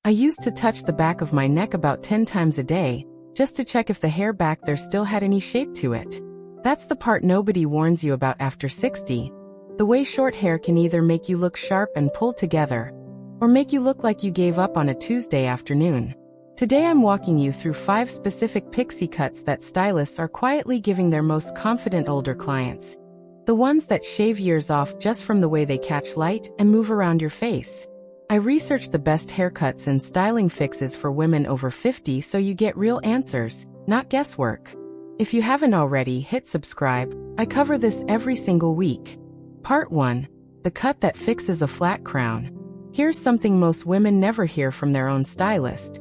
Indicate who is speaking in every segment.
Speaker 1: I used to touch the back of my neck about 10 times a day, just to check if the hair back there still had any shape to it. That's the part nobody warns you about after 60. The way short hair can either make you look sharp and pulled together, or make you look like you gave up on a Tuesday afternoon. Today I'm walking you through 5 specific pixie cuts that stylists are quietly giving their most confident older clients. The ones that shave years off just from the way they catch light and move around your face. I researched the best haircuts and styling fixes for women over 50 so you get real answers, not guesswork. If you haven't already, hit subscribe. I cover this every single week. Part 1. The cut that fixes a flat crown. Here's something most women never hear from their own stylist.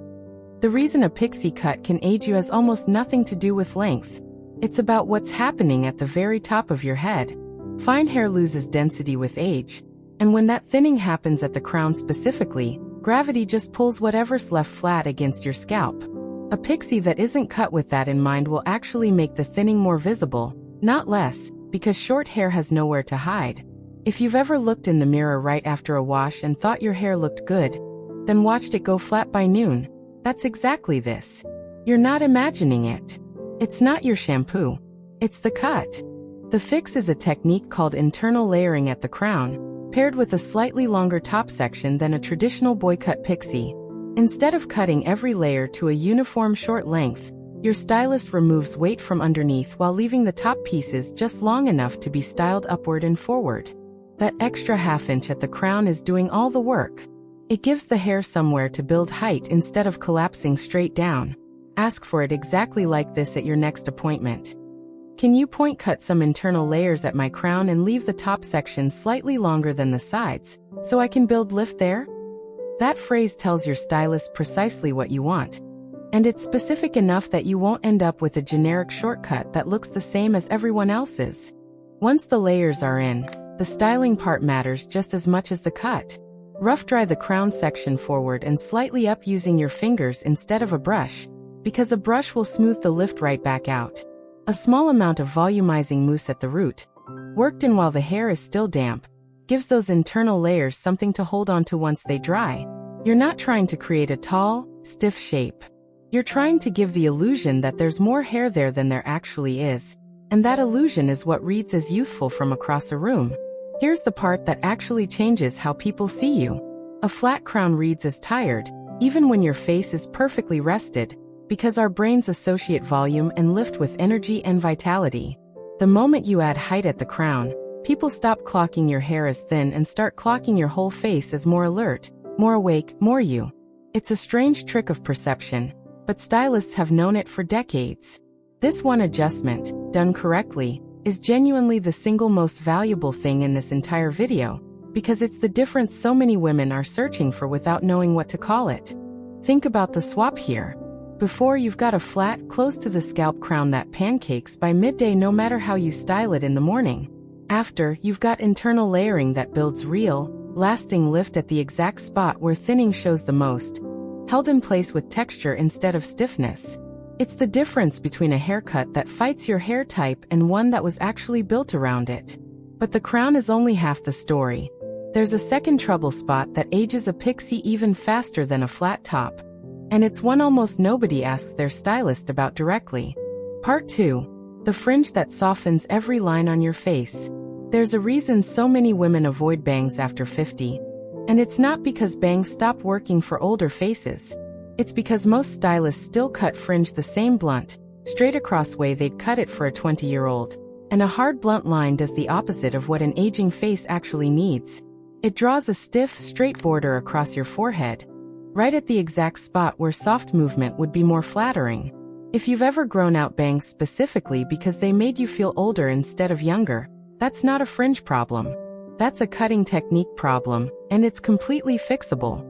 Speaker 1: The reason a pixie cut can age you has almost nothing to do with length. It's about what's happening at the very top of your head. Fine hair loses density with age, and when that thinning happens at the crown specifically, gravity just pulls whatever's left flat against your scalp. A pixie that isn't cut with that in mind will actually make the thinning more visible, not less, because short hair has nowhere to hide. If you've ever looked in the mirror right after a wash and thought your hair looked good, then watched it go flat by noon, that's exactly this. You're not imagining it. It's not your shampoo. It's the cut. The fix is a technique called internal layering at the crown, paired with a slightly longer top section than a traditional boy-cut pixie. Instead of cutting every layer to a uniform short length, your stylist removes weight from underneath while leaving the top pieces just long enough to be styled upward and forward. That extra half-inch at the crown is doing all the work. It gives the hair somewhere to build height instead of collapsing straight down. Ask for it exactly like this at your next appointment. Can you point cut some internal layers at my crown and leave the top section slightly longer than the sides, so I can build lift there? That phrase tells your stylist precisely what you want. And it's specific enough that you won't end up with a generic shortcut that looks the same as everyone else's. Once the layers are in, the styling part matters just as much as the cut. Rough dry the crown section forward and slightly up using your fingers instead of a brush, because a brush will smooth the lift right back out. A small amount of volumizing mousse at the root, worked in while the hair is still damp, gives those internal layers something to hold on to once they dry. You're not trying to create a tall, stiff shape. You're trying to give the illusion that there's more hair there than there actually is, and that illusion is what reads as youthful from across a room. Here's the part that actually changes how people see you. A flat crown reads as tired, even when your face is perfectly rested, because our brains associate volume and lift with energy and vitality. The moment you add height at the crown, people stop clocking your hair as thin and start clocking your whole face as more alert, more awake, more you. It's a strange trick of perception, but stylists have known it for decades. This one adjustment, done correctly, is genuinely the single most valuable thing in this entire video, because it's the difference so many women are searching for without knowing what to call it. Think about the swap here. Before, you've got a flat, close to the scalp crown that pancakes by midday no matter how you style it in the morning. After, you've got internal layering that builds real, lasting lift at the exact spot where thinning shows the most, held in place with texture instead of stiffness. It's the difference between a haircut that fights your hair type and one that was actually built around it. But the crown is only half the story. There's a second trouble spot that ages a pixie even faster than a flat top. And it's one almost nobody asks their stylist about directly. Part 2. The fringe that softens every line on your face. There's a reason so many women avoid bangs after 50. And it's not because bangs stop working for older faces. It's because most stylists still cut fringe the same blunt, straight across way they'd cut it for a 20-year-old. And a hard blunt line does the opposite of what an aging face actually needs. It draws a stiff, straight border across your forehead, right at the exact spot where soft movement would be more flattering. If you've ever grown out bangs specifically because they made you feel older instead of younger, that's not a fringe problem. That's a cutting technique problem, and it's completely fixable.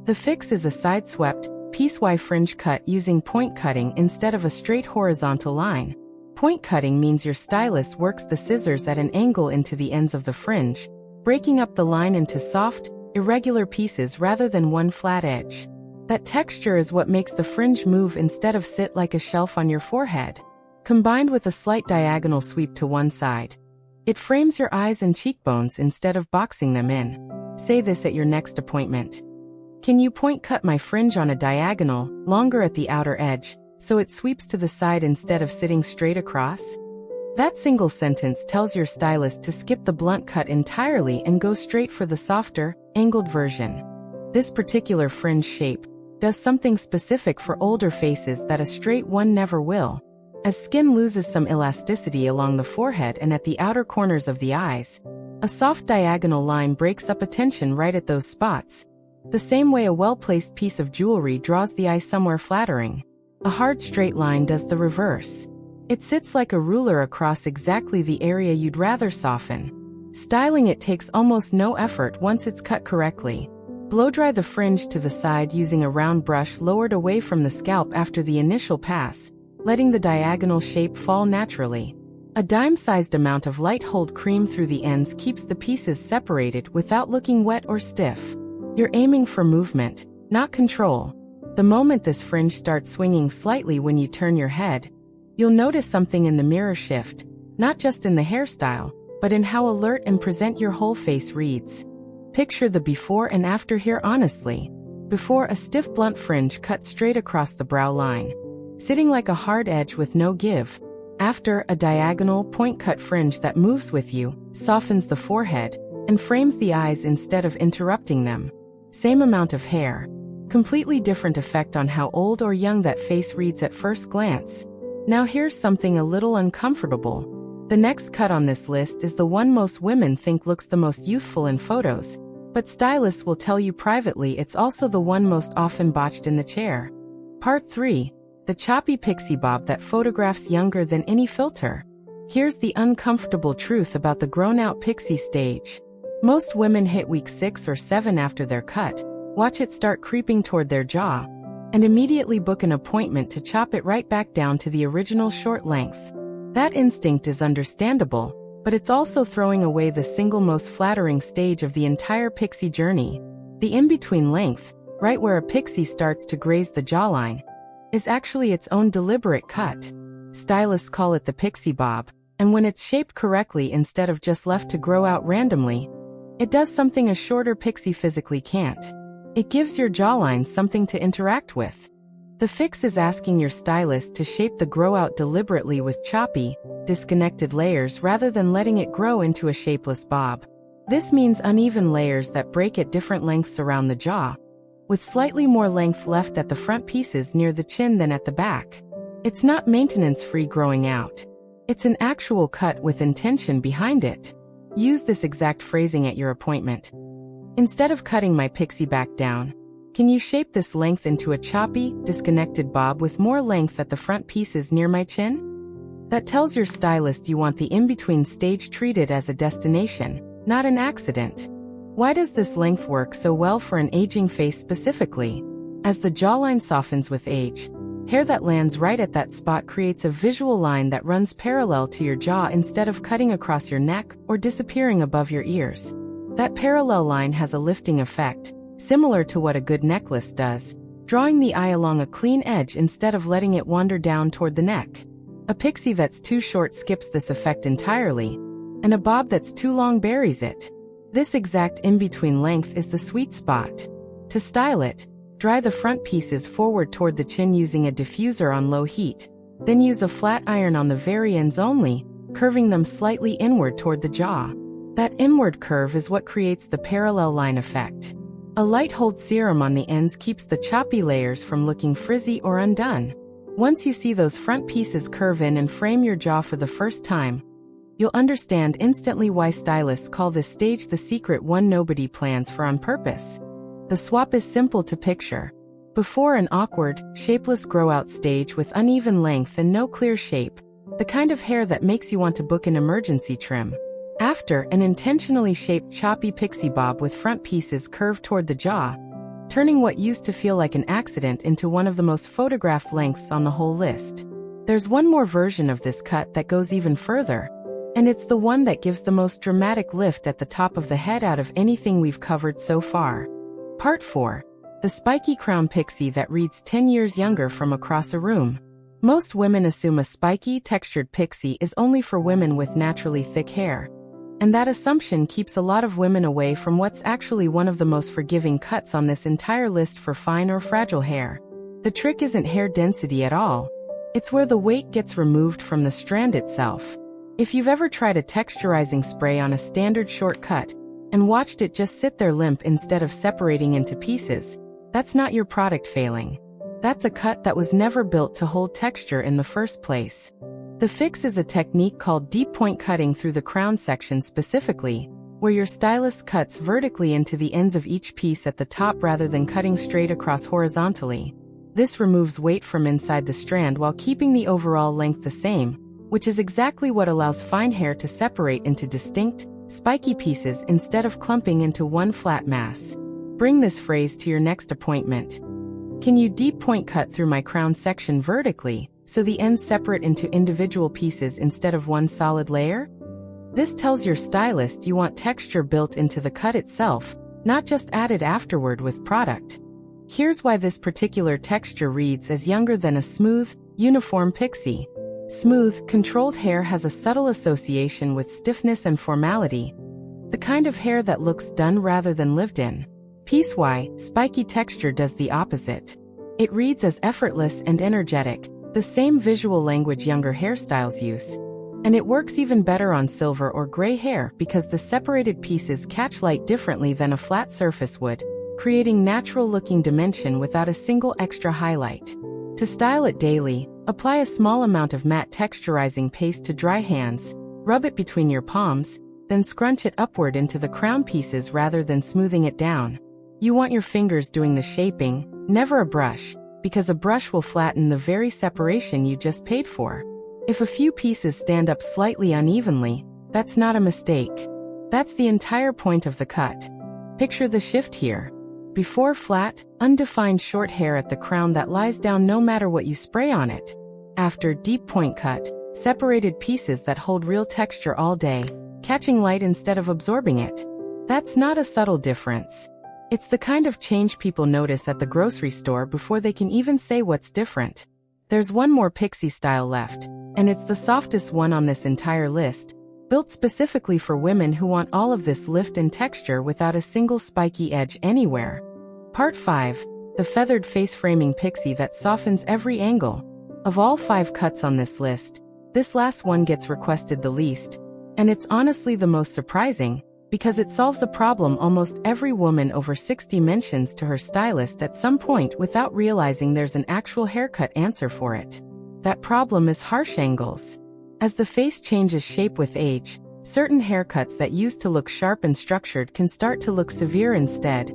Speaker 1: The fix is a side-swept, piecewise fringe cut using point cutting instead of a straight horizontal line. Point cutting means your stylist works the scissors at an angle into the ends of the fringe, breaking up the line into soft, irregular pieces rather than one flat edge. That texture is what makes the fringe move instead of sit like a shelf on your forehead. Combined with a slight diagonal sweep to one side, it frames your eyes and cheekbones instead of boxing them in. Say this at your next appointment. Can you point cut my fringe on a diagonal, longer at the outer edge, so it sweeps to the side instead of sitting straight across? That single sentence tells your stylist to skip the blunt cut entirely and go straight for the softer, angled version. This particular fringe shape does something specific for older faces that a straight one never will. As skin loses some elasticity along the forehead and at the outer corners of the eyes, a soft diagonal line breaks up attention right at those spots, the same way a well-placed piece of jewelry draws the eye somewhere flattering. A hard straight line does the reverse. It sits like a ruler across exactly the area you'd rather soften. Styling it takes almost no effort once it's cut correctly. Blow-dry the fringe to the side using a round brush lowered away from the scalp after the initial pass, letting the diagonal shape fall naturally. A dime-sized amount of light hold cream through the ends keeps the pieces separated without looking wet or stiff. You're aiming for movement, not control. The moment this fringe starts swinging slightly when you turn your head, you'll notice something in the mirror shift, not just in the hairstyle, but in how alert and present your whole face reads. Picture the before and after here honestly. Before, a stiff blunt fringe cut straight across the brow line, sitting like a hard edge with no give. After, a diagonal, point-cut fringe that moves with you, softens the forehead, and frames the eyes instead of interrupting them. Same amount of hair. Completely different effect on how old or young that face reads at first glance. Now here's something a little uncomfortable. The next cut on this list is the one most women think looks the most youthful in photos, but stylists will tell you privately it's also the one most often botched in the chair. Part 3. The choppy pixie bob that photographs younger than any filter. Here's the uncomfortable truth about the grown-out pixie stage. Most women hit week 6 or 7 after their cut, watch it start creeping toward their jaw, and immediately book an appointment to chop it right back down to the original short length. That instinct is understandable, but it's also throwing away the single most flattering stage of the entire pixie journey. The in-between length, right where a pixie starts to graze the jawline, is actually its own deliberate cut. Stylists call it the pixie bob, and when it's shaped correctly instead of just left to grow out randomly, it does something a shorter pixie physically can't. It gives your jawline something to interact with. The fix is asking your stylist to shape the grow out deliberately with choppy, disconnected layers rather than letting it grow into a shapeless bob. This means uneven layers that break at different lengths around the jaw, with slightly more length left at the front pieces near the chin than at the back. It's not maintenance-free growing out. It's an actual cut with intention behind it. Use this exact phrasing at your appointment. Instead of cutting my pixie back down, can you shape this length into a choppy, disconnected bob with more length at the front pieces near my chin? That tells your stylist you want the in-between stage treated as a destination, not an accident. Why does this length work so well for an aging face specifically? As the jawline softens with age, hair that lands right at that spot creates a visual line that runs parallel to your jaw instead of cutting across your neck or disappearing above your ears. That parallel line has a lifting effect, similar to what a good necklace does, drawing the eye along a clean edge instead of letting it wander down toward the neck. A pixie that's too short skips this effect entirely, and a bob that's too long buries it. This exact in-between length is the sweet spot. To style it, dry the front pieces forward toward the chin using a diffuser on low heat, then use a flat iron on the very ends only, curving them slightly inward toward the jaw. That inward curve is what creates the parallel line effect. A light hold serum on the ends keeps the choppy layers from looking frizzy or undone. Once you see those front pieces curve in and frame your jaw for the first time, you'll understand instantly why stylists call this stage the secret one nobody plans for on purpose. The swap is simple to picture. Before, an awkward, shapeless grow-out stage with uneven length and no clear shape, the kind of hair that makes you want to book an emergency trim. After, an intentionally shaped choppy pixie bob with front pieces curved toward the jaw, turning what used to feel like an accident into one of the most photographed lengths on the whole list. There's one more version of this cut that goes even further, and it's the one that gives the most dramatic lift at the top of the head out of anything we've covered so far. Part 4. The spiky crown pixie that reads 10 years younger from across a room. Most women assume a spiky, textured pixie is only for women with naturally thick hair. And that assumption keeps a lot of women away from what's actually one of the most forgiving cuts on this entire list for fine or fragile hair. The trick isn't hair density at all. It's where the weight gets removed from the strand itself. If you've ever tried a texturizing spray on a standard short cut and watched it just sit there limp instead of separating into pieces, that's not your product failing. That's a cut that was never built to hold texture in the first place. The fix is a technique called deep point cutting through the crown section specifically, where your stylist cuts vertically into the ends of each piece at the top rather than cutting straight across horizontally. This removes weight from inside the strand while keeping the overall length the same, which is exactly what allows fine hair to separate into distinct, spiky pieces instead of clumping into one flat mass. Bring this phrase to your next appointment. Can you deep point cut through my crown section vertically, so the ends separate into individual pieces instead of one solid layer? This tells your stylist you want texture built into the cut itself, not just added afterward with product. Here's why this particular texture reads as younger than a smooth, uniform pixie. Smooth, controlled hair has a subtle association with stiffness and formality, the kind of hair that looks done rather than lived in. Piece-wise, spiky texture does the opposite. It reads as effortless and energetic, the same visual language younger hairstyles use. And it works even better on silver or gray hair because the separated pieces catch light differently than a flat surface would, creating natural-looking dimension without a single extra highlight. To style it daily, apply a small amount of matte texturizing paste to dry hands, rub it between your palms, then scrunch it upward into the crown pieces rather than smoothing it down. You want your fingers doing the shaping, never a brush, because a brush will flatten the very separation you just paid for. If a few pieces stand up slightly unevenly, that's not a mistake. That's the entire point of the cut. Picture the shift here. Before, flat, undefined short hair at the crown that lies down no matter what you spray on it. After, deep point cut, separated pieces that hold real texture all day, catching light instead of absorbing it. That's not a subtle difference. It's the kind of change people notice at the grocery store before they can even say what's different. There's one more pixie style left, and it's the softest one on this entire list, built specifically for women who want all of this lift and texture without a single spiky edge anywhere. Part 5. The feathered face framing pixie that softens every angle. Of all 5 cuts on this list, this last one gets requested the least, and it's honestly the most surprising, because it solves a problem almost every woman over 60 mentions to her stylist at some point without realizing there's an actual haircut answer for it. That problem is harsh angles. As the face changes shape with age, certain haircuts that used to look sharp and structured can start to look severe instead,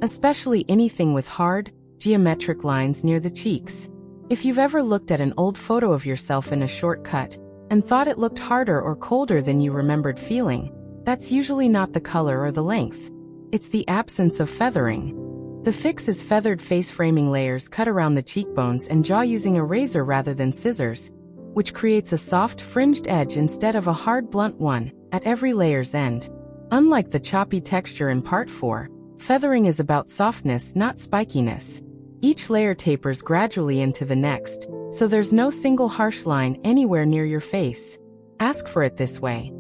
Speaker 1: especially anything with hard, geometric lines near the cheeks. If you've ever looked at an old photo of yourself in a short cut and thought it looked harder or colder than you remembered feeling, that's usually not the color or the length. It's the absence of feathering. The fix is feathered face framing layers cut around the cheekbones and jaw using a razor rather than scissors, which creates a soft, fringed edge instead of a hard, blunt one at every layer's end. Unlike the choppy texture in Part 4, feathering is about softness, not spikiness. Each layer tapers gradually into the next, so there's no single harsh line anywhere near your face. Ask for it this way.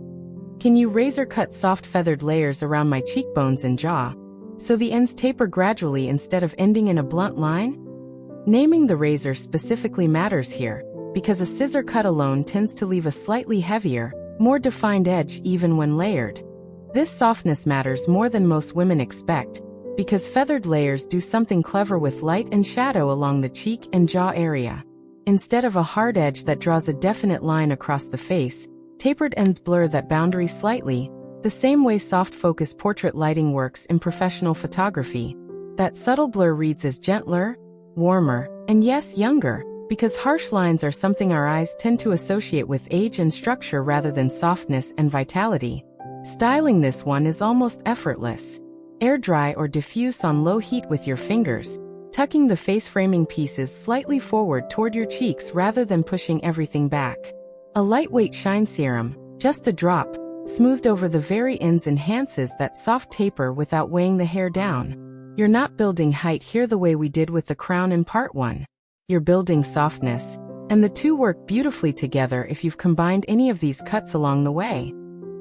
Speaker 1: Can you razor-cut soft feathered layers around my cheekbones and jaw, so the ends taper gradually instead of ending in a blunt line? Naming the razor specifically matters here, because a scissor cut alone tends to leave a slightly heavier, more defined edge even when layered. This softness matters more than most women expect, because feathered layers do something clever with light and shadow along the cheek and jaw area. Instead of a hard edge that draws a definite line across the face, tapered ends blur that boundary slightly, the same way soft focus portrait lighting works in professional photography. That subtle blur reads as gentler, warmer, and yes, younger, because harsh lines are something our eyes tend to associate with age and structure rather than softness and vitality. Styling this one is almost effortless. Air dry or diffuse on low heat with your fingers, tucking the face framing pieces slightly forward toward your cheeks rather than pushing everything back. A lightweight shine serum, just a drop, smoothed over the very ends enhances that soft taper without weighing the hair down. You're not building height here the way we did with the crown in Part 1. You're building softness, and the two work beautifully together if you've combined any of these cuts along the way.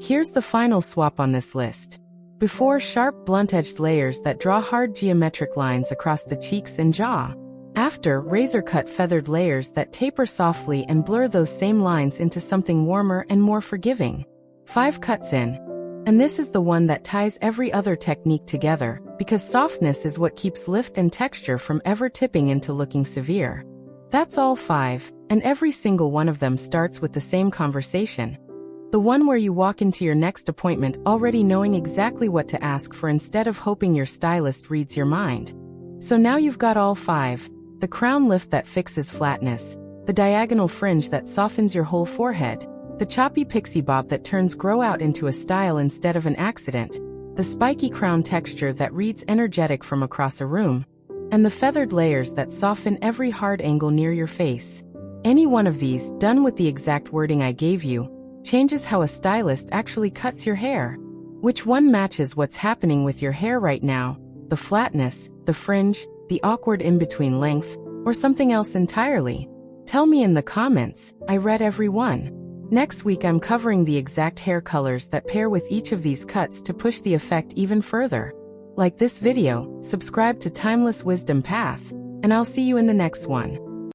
Speaker 1: Here's the final swap on this list. Before, sharp, blunt-edged layers that draw hard geometric lines across the cheeks and jaw. After, razor-cut feathered layers that taper softly and blur those same lines into something warmer and more forgiving. 5 cuts in. And this is the one that ties every other technique together, because softness is what keeps lift and texture from ever tipping into looking severe. That's all 5, and every single one of them starts with the same conversation. The one where you walk into your next appointment already knowing exactly what to ask for instead of hoping your stylist reads your mind. So now you've got all 5. The crown lift that fixes flatness, the diagonal fringe that softens your whole forehead, the choppy pixie bob that turns grow out into a style instead of an accident, the spiky crown texture that reads energetic from across a room, and the feathered layers that soften every hard angle near your face. Any one of these, done with the exact wording I gave you, changes how a stylist actually cuts your hair. Which one matches what's happening with your hair right now? The flatness, the fringe, the awkward in-between length, or something else entirely? Tell me in the comments. I read every one. Next week I'm covering the exact hair colors that pair with each of these cuts to push the effect even further. Like this video, subscribe to Timeless Wisdom Path, and I'll see you in the next one.